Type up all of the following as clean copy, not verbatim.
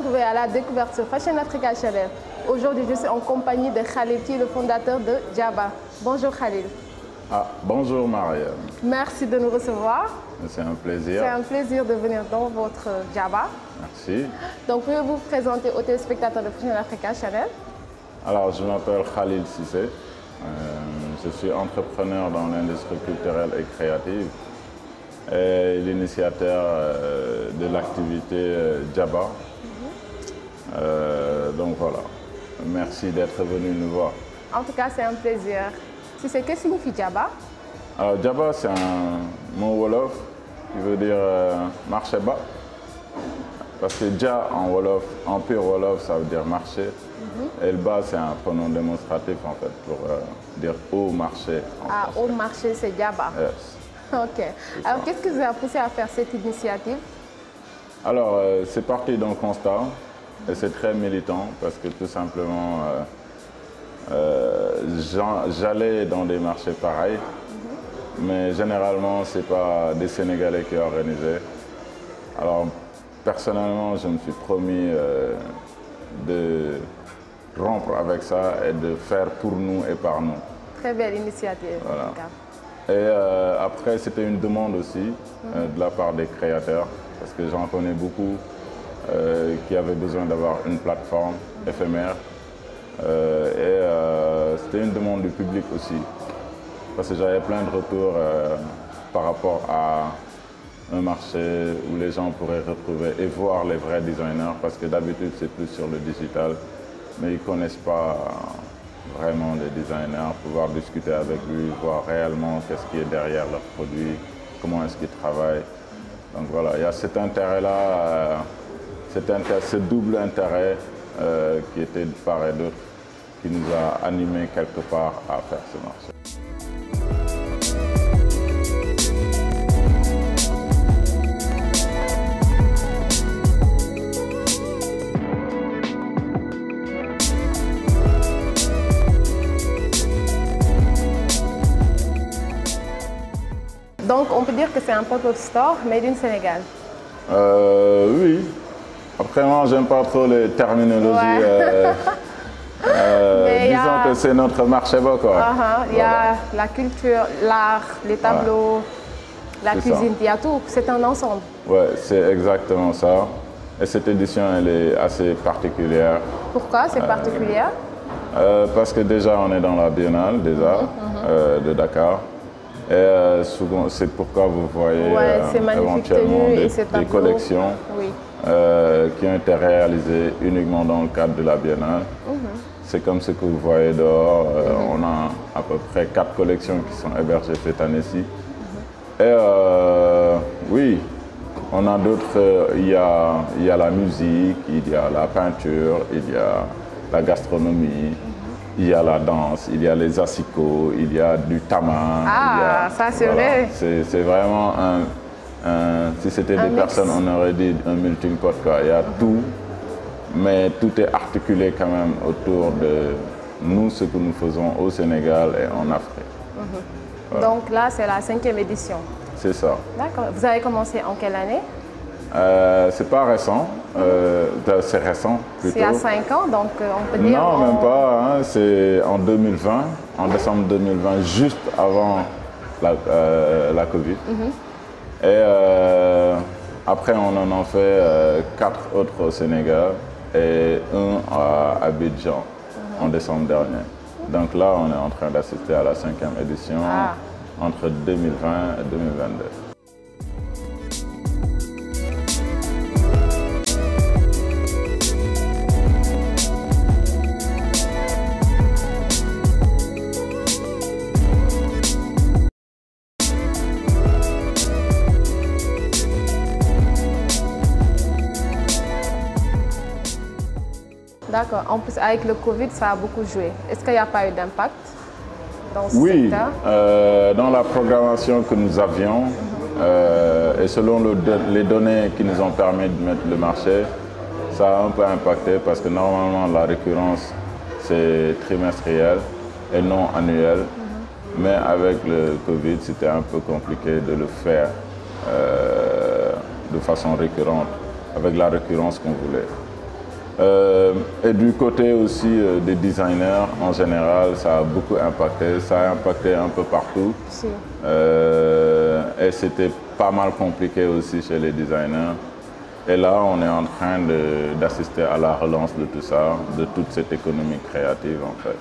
retrouver à la découverte sur Fashion Africa Channel. Aujourd'hui, je suis en compagnie de Khalil, qui est le fondateur de Djaba. Bonjour Khalil. Bonjour Mariam. Merci de nous recevoir. C'est un plaisir. C'est un plaisir de venir dans votre Djaba. Merci. Donc, pouvez-vous vous présenter aux téléspectateurs de Fashion Africa Channel? Alors, je m'appelle Khalil Cissé. Je suis entrepreneur dans l'industrie culturelle et créative et l'initiateur de l'activité Djaba. Donc voilà, merci d'être venu nous voir. En tout cas, c'est un plaisir. Qu'est-ce que signifie Djaba? Alors Djaba, c'est un mot Wolof qui veut dire marché bas. Parce que Dja en Wolof, en pur Wolof, ça veut dire marché. Et le bas, c'est un pronom démonstratif en fait pour dire haut marché. Haut marché, c'est Djaba. Yes. Ok. Alors, qu'est-ce qui vous a poussé à faire cette initiative? Alors, c'est parti d'un constat et c'est très militant parce que tout simplement, j'allais dans des marchés pareils, mais généralement, ce n'est pas des Sénégalais qui organisaient. Alors, personnellement, je me suis promis de rompre avec ça et de faire pour nous et par nous. Très belle initiative. Voilà. Et après, c'était une demande aussi de la part des créateurs, parce que j'en connais beaucoup qui avaient besoin d'avoir une plateforme éphémère. C'était une demande du public aussi, parce que j'avais plein de retours par rapport à un marché où les gens pourraient retrouver et voir les vrais designers, parce que d'habitude c'est plus sur le digital, mais ils ne connaissent pas vraiment les designers, pouvoir discuter avec lui, voir réellement qu'est-ce qui est derrière leurs produits, comment est-ce qu'ils travaillent. Donc voilà, il y a cet intérêt-là, ce double intérêt qui était de part et d'autre, qui nous a animés quelque part à faire ce marché. Donc, on peut dire que c'est un pop-up store made in Sénégal. Oui. Après, moi, j'aime pas trop les terminologies. Disons que c'est notre marché bas, quoi. Il y a la culture, l'art, les tableaux, la cuisine, il y a tout. C'est un ensemble. Oui, c'est exactement ça. Et cette édition, elle est assez particulière. Pourquoi c'est particulière? Parce que déjà, on est dans la Biennale des Arts de Dakar. Et souvent, c'est pourquoi vous voyez éventuellement des collections qui ont été réalisées uniquement dans le cadre de la Biennale. C'est comme ce que vous voyez dehors. On a à peu près 4 collections qui sont hébergées cette année-ci. Et oui, on a d'autres. Il y a la musique, il y a la peinture, il y a la gastronomie. Il y a la danse, il y a les assicots, il y a du tama. Ça c'est vrai. C'est vraiment si c'était des personnes, on aurait dit un melting pot, quoi. Il y a tout, mais tout est articulé quand même autour de nous, ce que nous faisons au Sénégal et en Afrique. Voilà. Donc là, c'est la 5e édition. C'est ça. D'accord. Vous avez commencé en quelle année? C'est pas récent, c'est récent plutôt. C'est il y a 5 ans, donc on peut dire... Non, même pas, hein, c'est en 2020, en décembre 2020, juste avant la Covid. Et après, on en a fait 4 autres au Sénégal et un à Abidjan en décembre dernier. Donc là, on est en train d'assister à la 5e édition entre 2020 et 2022. D'accord. En plus, avec le Covid, ça a beaucoup joué. Est-ce qu'il n'y a pas eu d'impact dans ce secteur? Dans la programmation que nous avions et selon les données qui nous ont permis de mettre le marché, ça a un peu impacté parce que normalement la récurrence c'est trimestriel et non annuel. Mais avec le Covid, c'était un peu compliqué de le faire de façon récurrente, avec la récurrence qu'on voulait. Et du côté aussi des designers, en général, ça a beaucoup impacté. Ça a impacté un peu partout. Si. Et c'était pas mal compliqué aussi chez les designers. Et là, on est en train d'assister à la relance de tout ça, de toute cette économie créative en fait.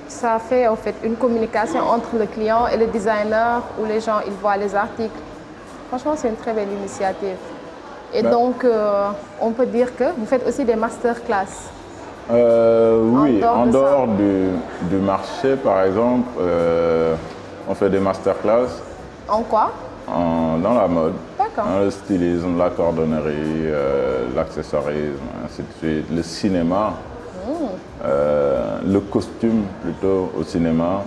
Ça fait en fait une communication entre le client et le designer où les gens ils voient les articles. Franchement, c'est une très belle initiative. Et donc, on peut dire que vous faites aussi des masterclass. Oui, en dehors du marché, par exemple, on fait des masterclass. En quoi? Dans la mode, dans le stylisme, la cordonnerie, l'accessoirisme, ainsi de suite, le cinéma, le costume plutôt au cinéma.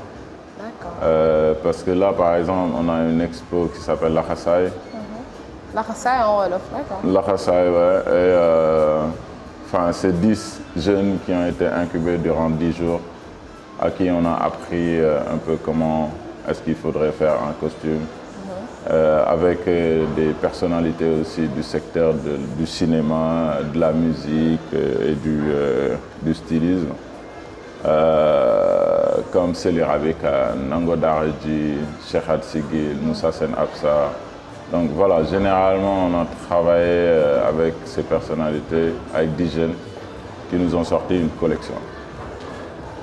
Parce que là, par exemple, on a une expo qui s'appelle Laxasaay. Laxasaay en Wolof, d'accord. Laxasaay, ouais. Et c'est 10 jeunes qui ont été incubés durant 10 jours, à qui on a appris un peu comment est-ce qu'il faudrait faire un costume. Avec des personnalités aussi du secteur du cinéma, de la musique et du stylisme. Comme Sely Ravika, Nango Daradji, Cheikh Sigil, Moussa Sen Absa. Donc voilà, généralement on a travaillé avec ces personnalités, avec 10 jeunes qui nous ont sorti une collection.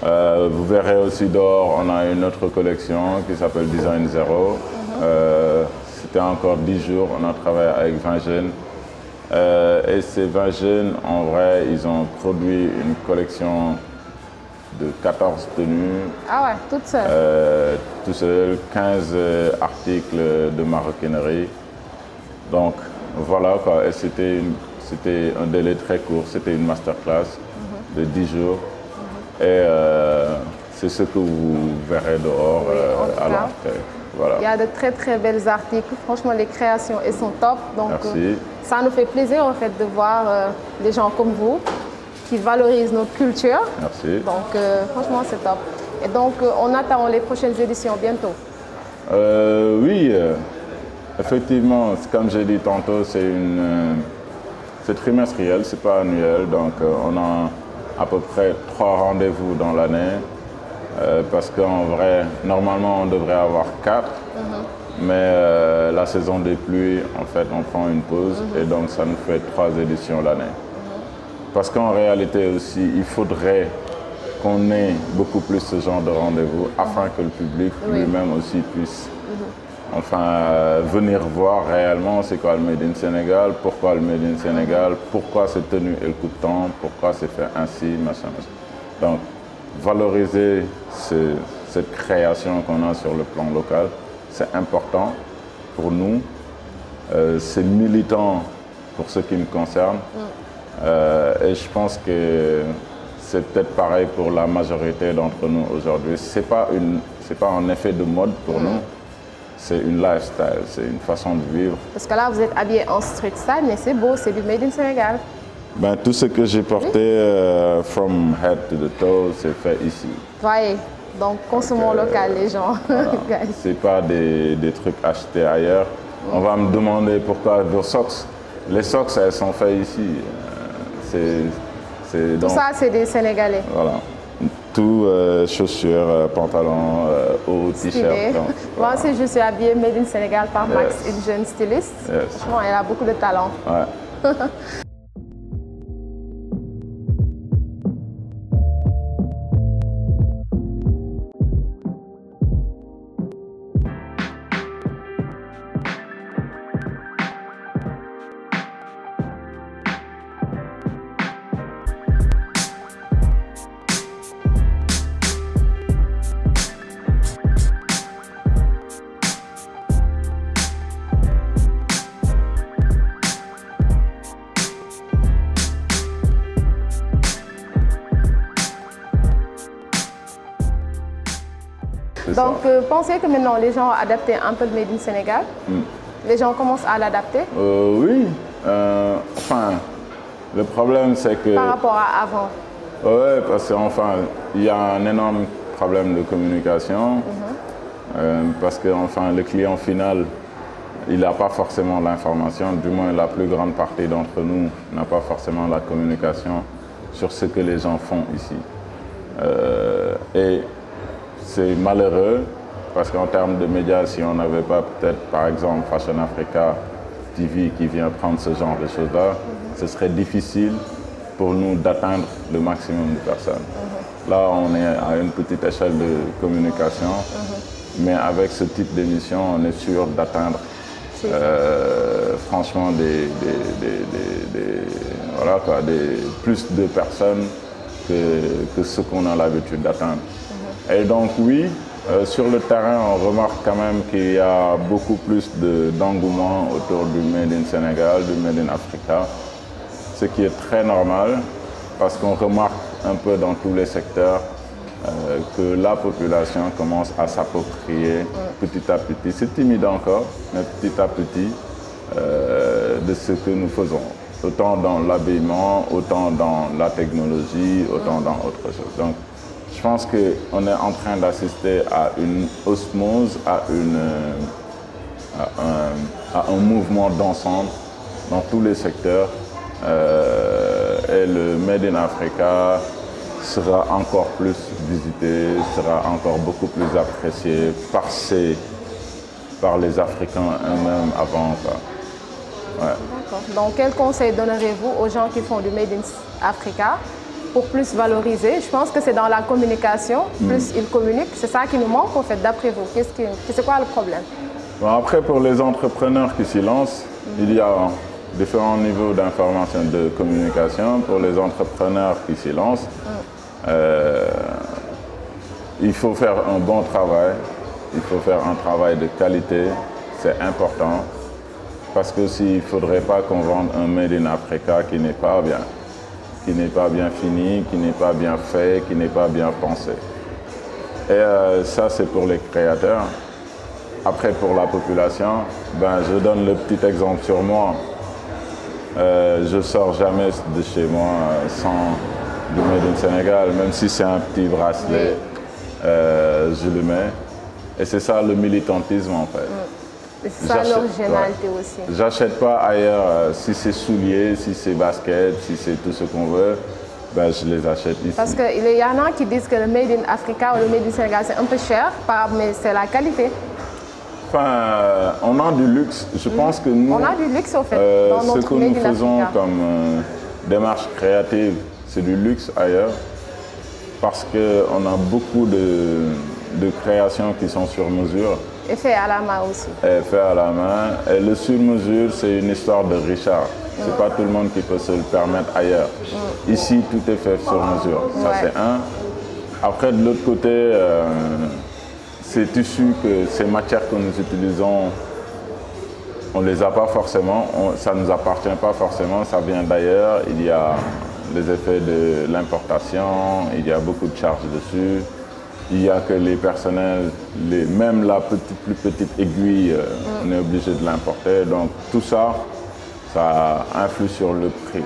Vous verrez aussi dehors, on a une autre collection qui s'appelle Design Zero. C'était encore 10 jours, on a travaillé avec 20 jeunes. Et ces 20 jeunes, en vrai, ils ont produit une collection de 14 tenues. Ah ouais, toutes seules? Tout seul, 15 articles de maroquinerie. Donc voilà quoi, et c'était un délai très court, c'était une masterclass de 10 jours. Et c'est ce que vous verrez dehors à l'entrée. Voilà. Il y a de très très belles articles, franchement les créations elles sont top. Donc ça nous fait plaisir en fait de voir des gens comme vous qui valorisent notre culture. Merci. Donc franchement c'est top. Et donc on attend les prochaines éditions bientôt. Oui, effectivement, comme j'ai dit tantôt, c'est trimestriel, c'est pas annuel. Donc on a à peu près 3 rendez-vous dans l'année. Parce qu'en vrai, normalement, on devrait avoir 4, mais la saison des pluies, en fait, on prend une pause et donc ça nous fait 3 éditions l'année. Parce qu'en réalité aussi, il faudrait qu'on ait beaucoup plus ce genre de rendez-vous afin que le public lui-même aussi puisse venir voir réellement c'est quoi le Made in Sénégal, pourquoi le Made in Sénégal, pourquoi cette tenue elle coûte tant, pourquoi c'est fait ainsi, machin. Donc, valoriser cette création qu'on a sur le plan local, c'est important pour nous, c'est militant pour ce qui me concerne et je pense que c'est peut-être pareil pour la majorité d'entre nous aujourd'hui. C'est pas un effet de mode pour nous, c'est une lifestyle, c'est une façon de vivre. Parce que là vous êtes habillé en street style, mais c'est beau, c'est du Made in Sénégal. Ben, tout ce que j'ai porté, from head to the toe, c'est fait ici. Voyez, donc consommons local les gens. Voilà. C'est pas des trucs achetés ailleurs. On va me demander pourquoi vos socks. Les socks, elles sont faites ici. Tout ça, c'est des Sénégalais. Voilà. Tout, chaussures, pantalons, hauts, t-shirts. Moi aussi, je suis habillée Made in Sénégal par Max, une jeune styliste. Franchement, elle a beaucoup de talent. Ouais. Donc, pensez que maintenant les gens ont adapté un peu le Made in Sénégal. Les gens commencent à l'adapter. Oui. Le problème c'est que... Par rapport à avant. Oui, parce qu'enfin, il y a un énorme problème de communication. Parce que le client final, il n'a pas forcément l'information. Du moins, la plus grande partie d'entre nous n'a pas forcément la communication sur ce que les gens font ici. Et c'est malheureux parce qu'en termes de médias, si on n'avait pas peut-être par exemple Fashion Africa TV qui vient prendre ce genre de choses-là, ce serait difficile pour nous d'atteindre le maximum de personnes. Là, on est à une petite échelle de communication, mais avec ce type d'émission, on est sûr d'atteindre franchement plus de personnes que ce qu'on a l'habitude d'atteindre. Et donc oui, sur le terrain, on remarque quand même qu'il y a beaucoup plus d'engouement autour du Made in Sénégal, du Made in Africa, ce qui est très normal parce qu'on remarque un peu dans tous les secteurs que la population commence à s'approprier petit à petit. C'est timide encore, mais petit à petit, de ce que nous faisons. Autant dans l'habillement, autant dans la technologie, autant dans autre chose. Donc, je pense qu'on est en train d'assister à une osmose, à un mouvement d'ensemble dans tous les secteurs. Et le Made in Africa sera encore plus visité, sera encore beaucoup plus apprécié par les Africains eux-mêmes avant. Ouais. D'accord. Donc, quel conseil donnerez-vous aux gens qui font du Made in Africa pour plus valoriser? Je pense que c'est dans la communication, plus ils communiquent. C'est ça qui nous manque, en fait, d'après vous. C'est quoi le problème? Bon, après, pour les entrepreneurs qui s'y lancent, il y a différents niveaux d'information de communication. Pour les entrepreneurs qui s'y lancent, il faut faire un bon travail, il faut faire un travail de qualité, c'est important. Parce que s'il ne faudrait pas qu'on vende un Made in Africa qui n'est pas bien fini, qui n'est pas bien fait, qui n'est pas bien pensé. Et ça, c'est pour les créateurs. Après, pour la population, je donne le petit exemple sur moi. Je ne sors jamais de chez moi sans du Made in Sénégal, même si c'est un petit bracelet, je le mets. Et c'est ça le militantisme en fait. C'est ça l'originalité aussi. J'achète pas ailleurs, si c'est souliers, si c'est basket, si c'est tout ce qu'on veut, je les achète ici. Parce qu'il y en a qui disent que le Made in Africa ou le Made in Sénégal c'est un peu cher, mais c'est la qualité. Enfin, on a du luxe. Je pense que nous, on a du luxe au fait. Dans ce que nous faisons comme démarche créative, c'est du luxe ailleurs, parce qu'on a beaucoup de créations qui sont sur mesure. Et fait à la main aussi. Et fait à la main. Et le sur-mesure, c'est une histoire de Richard. C'est pas tout le monde qui peut se le permettre ailleurs. Ici, tout est fait sur mesure. Ça, c'est un. Après, de l'autre côté, ces tissus, ces matières que nous utilisons, on ne les a pas forcément. Ça ne nous appartient pas forcément. Ça vient d'ailleurs. Il y a les effets de l'importation. Il y a beaucoup de charges dessus. Il n'y a que les personnels, même la plus petite aiguille, on est obligé de l'importer. Donc tout ça, ça influe sur le prix.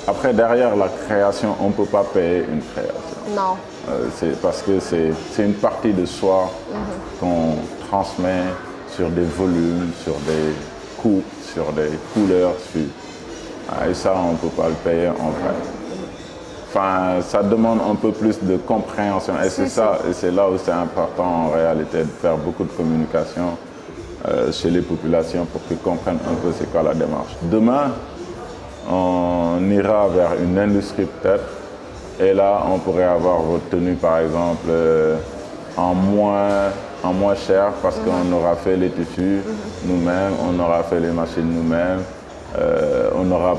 Après, derrière la création, on ne peut pas payer une création. Non. C'est parce que c'est une partie de soi qu'on transmet sur des volumes, sur des coupes, sur des couleurs. Et ça, on ne peut pas le payer en vrai. Enfin, ça demande un peu plus de compréhension et c'est ça, et c'est là où c'est important en réalité de faire beaucoup de communication chez les populations pour qu'ils comprennent un peu c'est quoi la démarche. Demain, on ira vers une industrie peut-être et là on pourrait avoir votre tenue par exemple en moins cher parce qu'on aura fait les tissus nous-mêmes, on aura fait les machines nous-mêmes, on aura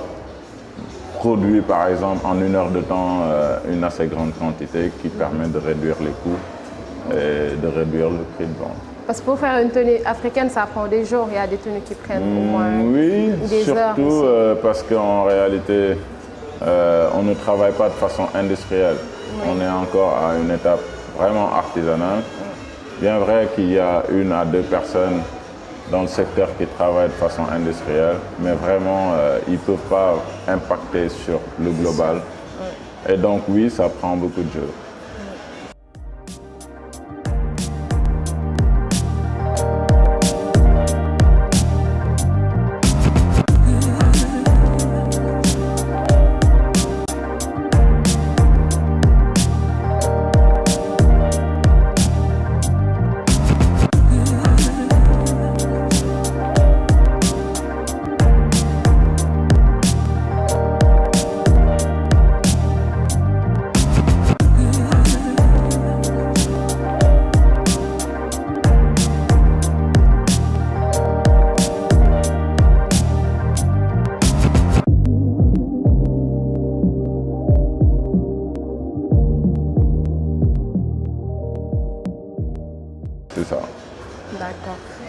produit par exemple en 1 heure de temps une assez grande quantité qui permet de réduire les coûts et de réduire le prix de vente. Parce que pour faire une tenue africaine, ça prend des jours, il y a des tenues qui prennent au moins des heures. Oui, surtout parce qu'en réalité, on ne travaille pas de façon industrielle. On est encore à une étape vraiment artisanale. Bien vrai qu'il y a 1 à 2 personnes dans le secteur qui travaillent de façon industrielle, mais vraiment, ils ne peuvent pas impacter sur le global. Et donc oui, ça prend beaucoup de jours.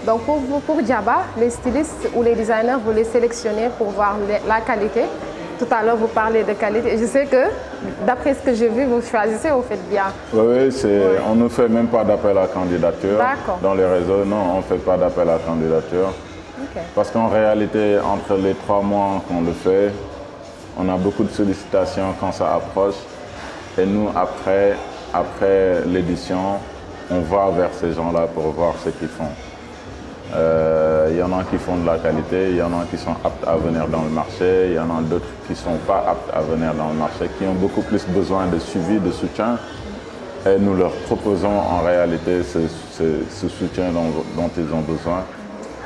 Donc pour vous, pour Djaba, les stylistes ou les designers, vous les sélectionnez pour voir la qualité. Tout à l'heure, vous parlez de qualité. Je sais que, d'après ce que j'ai vu, vous choisissez, vous faites bien. Oui, on ne fait même pas d'appel à candidature. Dans les réseaux, non, on ne fait pas d'appel à candidature. Okay. Parce qu'en réalité, entre les 3 mois qu'on le fait, on a beaucoup de sollicitations quand ça approche. Et nous, après l'édition, on va vers ces gens-là pour voir ce qu'ils font. Il y en a qui font de la qualité, il y en a qui sont aptes à venir dans le marché, il y en a d'autres qui ne sont pas aptes à venir dans le marché, qui ont beaucoup plus besoin de suivi, de soutien. Et nous leur proposons en réalité ce soutien dont ils ont besoin.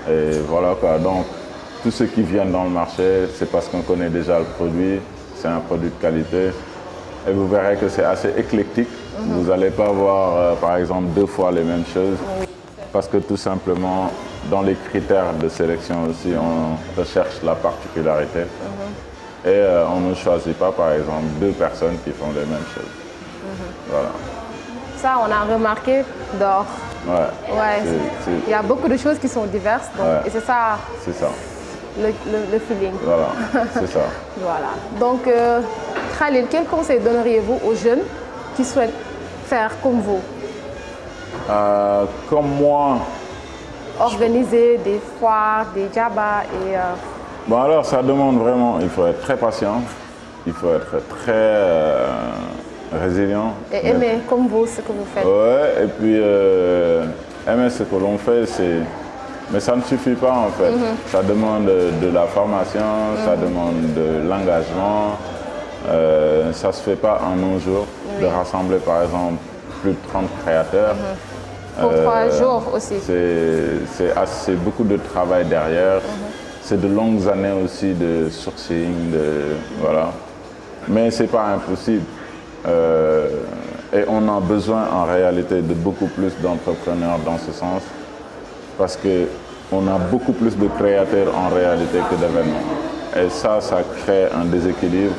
Et voilà quoi. Donc, tous ceux qui viennent dans le marché, c'est parce qu'on connaît déjà le produit, c'est un produit de qualité. Et vous verrez que c'est assez éclectique. Vous n'allez pas voir, par exemple, 2 fois les mêmes choses. Parce que tout simplement, dans les critères de sélection aussi, on recherche la particularité. Et on ne choisit pas, par exemple, 2 personnes qui font les mêmes choses. Voilà. Ça, on a remarqué dehors. Ouais. Il y a beaucoup de choses qui sont diverses. Donc, et c'est ça. C'est ça. Le feeling. Voilà, c'est ça. Voilà. Donc, Khalil, quel conseil donneriez-vous aux jeunes qui souhaitent faire comme vous? Comme moi. Organiser des foires, des Djaba et... Bon alors ça demande vraiment, il faut être très patient, il faut être très résilient. Et aimer comme vous ce que vous faites. Ouais, et puis aimer ce que l'on fait, mais ça ne suffit pas en fait. Ça demande de la formation, ça demande de l'engagement. Ça ne se fait pas en un jour de rassembler par exemple plus de 30 créateurs. Pour 3 jours aussi. C'est beaucoup de travail derrière. C'est de longues années aussi de sourcing, voilà. Mais ce n'est pas impossible. Et on a besoin en réalité de beaucoup plus d'entrepreneurs dans ce sens. Parce qu'on a beaucoup plus de créateurs en réalité que d'événements. Et ça crée un déséquilibre.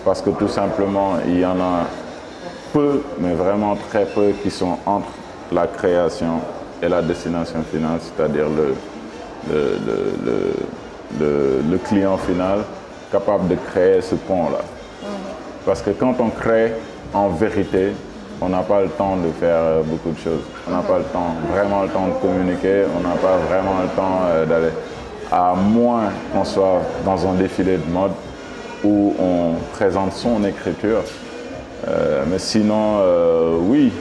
Parce que tout simplement, il y en a peu, mais vraiment très peu, qui sont entre la création et la destination finale, c'est-à-dire le client final capable de créer ce pont-là. Parce que quand on crée en vérité, on n'a pas le temps de faire beaucoup de choses. On n'a pas vraiment le temps de communiquer, on n'a pas vraiment le temps d'aller, à moins qu'on soit dans un défilé de mode où on présente son écriture. Mais sinon, oui.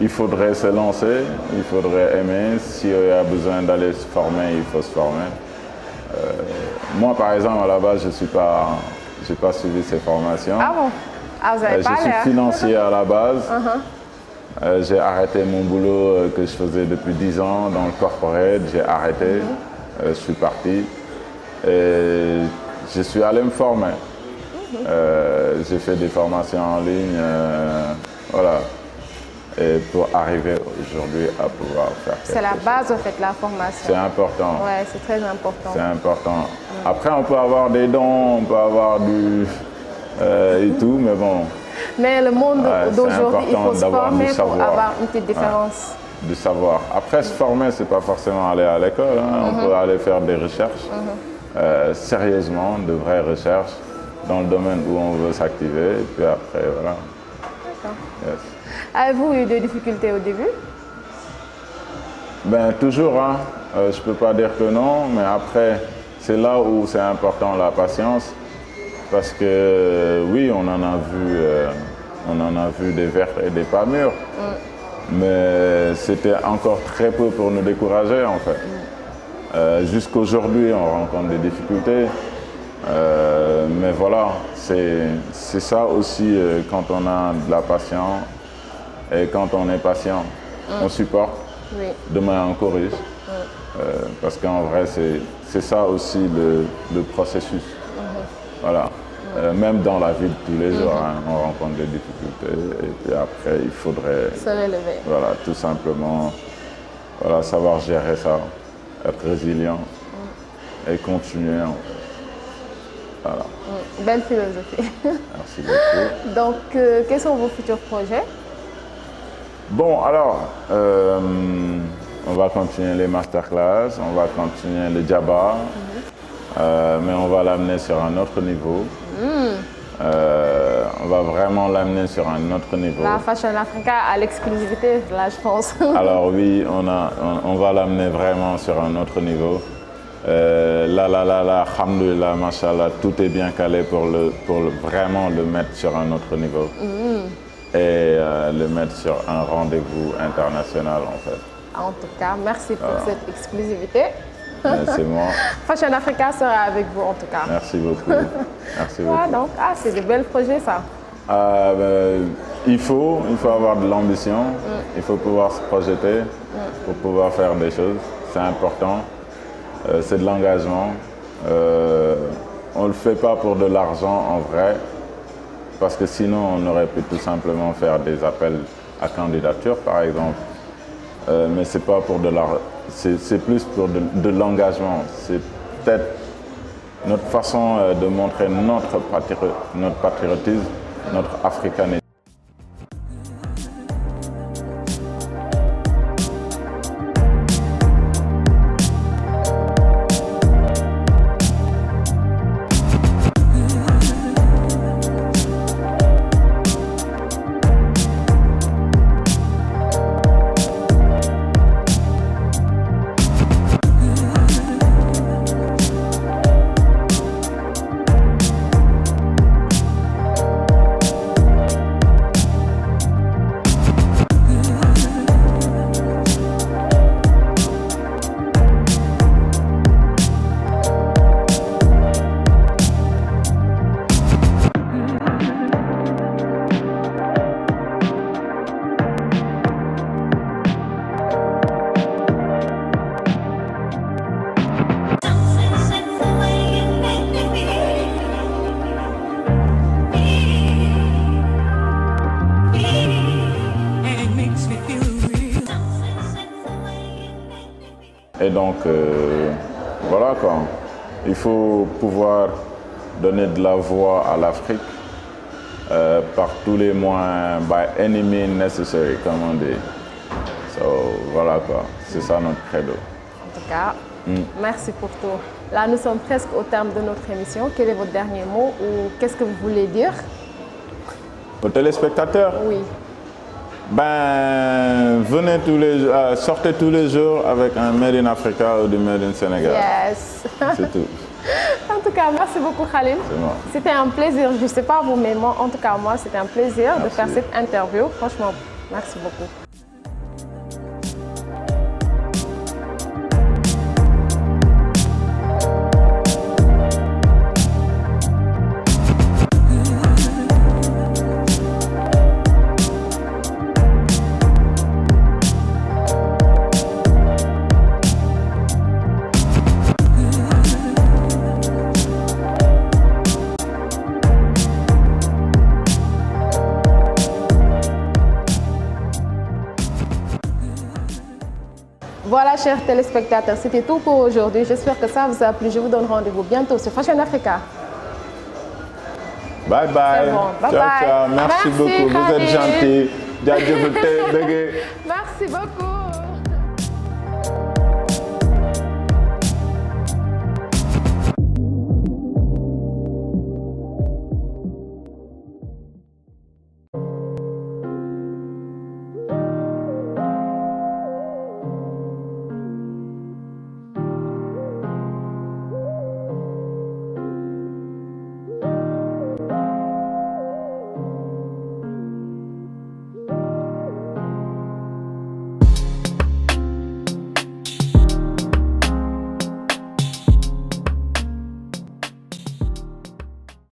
Il faudrait se lancer, il faudrait aimer. S'il y a besoin d'aller se former, il faut se former. Moi, par exemple, à la base, je n'ai pas suivi ces formations. Ah bon? Ah, vous avez pas je suis financier à la base. J'ai arrêté mon boulot que je faisais depuis 10 ans dans le corporate. J'ai arrêté, je suis parti. Et je suis allé me former. J'ai fait des formations en ligne. Voilà. Et pour arriver aujourd'hui à pouvoir faire quelque chose. C'est la base, en fait, la formation. C'est important. Oui, c'est très important. C'est important. Après, on peut avoir des dons, on peut avoir et tout, mais bon. Mais le monde d'aujourd'hui, il faut se former pour avoir une petite différence. Du savoir. Après, se former, ce n'est pas forcément aller à l'école. On peut aller faire des recherches, sérieusement, de vraies recherches, dans le domaine où on veut s'activer. Et puis après, voilà. D'accord. Yes. Avez-vous eu des difficultés au début? Ben, toujours. Je ne peux pas dire que non, mais après, c'est là où c'est important la patience. Parce que oui, on en a vu des vertes et des pas mûres. Mais c'était encore très peu pour nous décourager en fait. Jusqu'aujourd'hui, on rencontre des difficultés. Mais voilà, c'est ça aussi quand on a de la patience. Et quand on est patient, on supporte. Demain, on corrige. Parce qu'en vrai, c'est ça aussi le processus. Voilà. Même dans la vie de tous les jours, on rencontre des difficultés. Et puis après, il faudrait se relever. Voilà, tout simplement savoir gérer ça, être résilient et continuer. Voilà. Belle philosophie. Merci beaucoup. Donc, quels sont vos futurs projets? Bon, alors, On va continuer les masterclass, on va continuer le djaba, mais on va l'amener sur un autre niveau. On va vraiment l'amener sur un autre niveau. La Fashion Africa a l'exclusivité, là, je pense. Alors oui, on va l'amener vraiment sur un autre niveau. Alhamdoulilah, machallah, tout est bien calé pour vraiment le mettre sur un autre niveau. Et le mettre sur un rendez-vous international, en fait. En tout cas, merci pour cette exclusivité. C'est moi. Fashion Africa sera avec vous, en tout cas. Merci beaucoup. Merci beaucoup. Donc, c'est de bels projets, ça. Il faut avoir de l'ambition, il faut pouvoir se projeter pour pouvoir faire des choses. C'est important. C'est de l'engagement. On ne le fait pas pour de l'argent en vrai, parce que sinon on aurait pu tout simplement faire des appels à candidature par exemple. Mais c'est pas pour de l'argent, c'est plus pour de l'engagement. C'est peut-être notre façon de montrer notre patriotisme, notre africanisme. Et donc, voilà quoi. Il faut pouvoir donner de la voix à l'Afrique par tous les moyens, by any means necessary, comme on dit. Voilà quoi, c'est ça notre credo. En tout cas, merci pour tout. Là, nous sommes presque au terme de notre émission. Quel est votre dernier mot ou qu'est-ce que vous voulez dire? Aux téléspectateurs? Oui. Venez sortez tous les jours avec un Made in Africa ou du Made in Sénégal. Yes. C'est tout. En tout cas, merci beaucoup Khalim. C'était un plaisir, je ne sais pas vous, mais moi, en tout cas, moi, c'était un plaisir de faire cette interview. Franchement, merci beaucoup. Voilà, chers téléspectateurs, c'était tout pour aujourd'hui. J'espère que ça vous a plu. Je vous donne rendez-vous bientôt sur Fashion Africa. Bye bye. Bon. Bye ciao, bye. ciao. Merci beaucoup. Vous êtes gentils. Merci beaucoup.